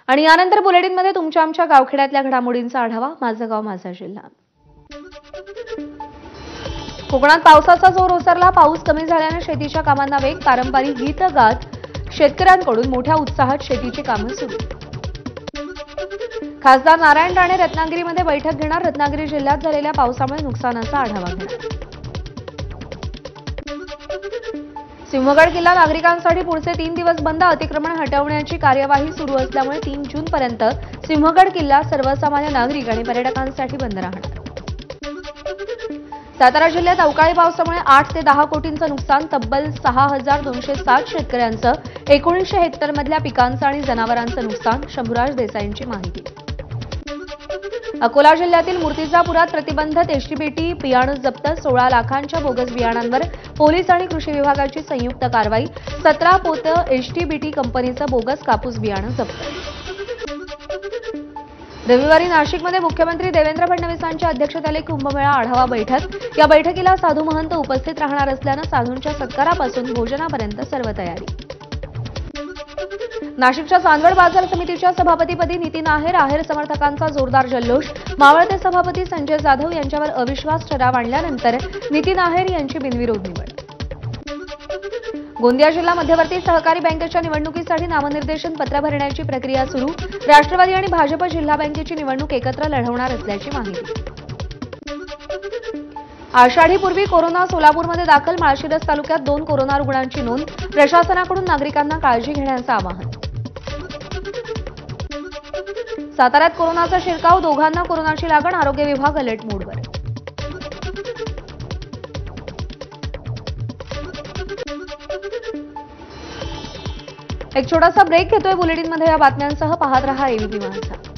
आणि यानंतर बुलेटिनमध्ये तुमच्या आमच्या गावखेड्यातल्या घडामोडींचा आढावा. माझं गाव माझा जिल्हा. कोकणात पावसाचा जोर ओसरला. पाऊस कमी झाल्याने शेतीच्या कामांना वेग. पारंपरिक गीत गात शेतकऱ्यांकडून मोठ्या उत्साहात शेतीची कामं सुरू. खासदार नारायण राणे रत्नागिरीमध्ये बैठक घेणार. रत्नागिरी जिल्ह्यात झालेल्या पावसामुळे नुकसानाचा आढावा घेणार. सिंहगड किल्ला नागरिकांसाठी पुढचे 3 दिवस बंद. अतिक्रमण हटवण्याची कार्यवाही सुरू असल्यामुळे 3 जूनपर्यंत सिंहगड किल्ला सर्वसामान्य नागरिक आणि पर्यटकांसाठी बंद राहणार. सातारा जिल्ह्यात अवकाळी पावसामुळे 8 ते 10 कोटींचं नुकसान. तब्बल 6,260 शेतकऱ्यांचं 1900 हेक्टरमधल्या पिकांचं आणि जनावरांचं नुकसान. शंभूराज देसाईंची माहिती. अकोला जिल्ह्यातील मूर्तिजापुरात प्रतिबंधित एचटीबीटी बियाणं जप्त. 16 लाखांच्या बोगस बियाणांवर पोलीस आणि कृषी विभागाची संयुक्त कारवाई. 17 पोतं एचटीबीटी कंपनीचं बोगस कापूस बियाणं जप्त. रविवारी नाशिकमध्ये मुख्यमंत्री देवेंद्र फडणवीसांच्या अध्यक्षतेखाली कुंभमेळा आढावा बैठक. या बैठकीला साधू महंत उपस्थित राहणार असल्यानं साधूंच्या सत्कारापासून भोजनापर्यंत सर्व तयारी. नाशिकच्या चांदवड बाजार समितीच्या सभापतीपदी नितीन आहेर. आहेर समर्थकांचा जोरदार जल्लोष. मावळते सभापती संजय जाधव यांच्यावर अविश्वास ठराव आणल्यानंतर नितीन आहेर यांची बिनविरोध निवड. गोंदिया जिल्हा मध्यवर्ती सहकारी बँकेच्या निवडणुकीसाठी नामनिर्देशन पत्र भरण्याची प्रक्रिया सुरू. राष्ट्रवादी आणि भाजप जिल्हा बँकेची निवडणूक एकत्र लढवणार असल्याची माहिती. आषाढीपूर्वी कोरोना सोलापूरमध्ये दाखल. माळशिरस तालुक्यात 2 कोरोना रुग्णांची नोंद. प्रशासनाकडून नागरिकांना काळजी घेण्याचं आवाहन. साताऱ्यात कोरोनाचा शिरकाव. दोघांना कोरोनाची लागण. आरोग्य विभाग अलर्ट मोडवर. एक छोटासा ब्रेक घेतोय बुलेटिनमध्ये. या बातम्यांसह पाहत रहा एबीपी माझा.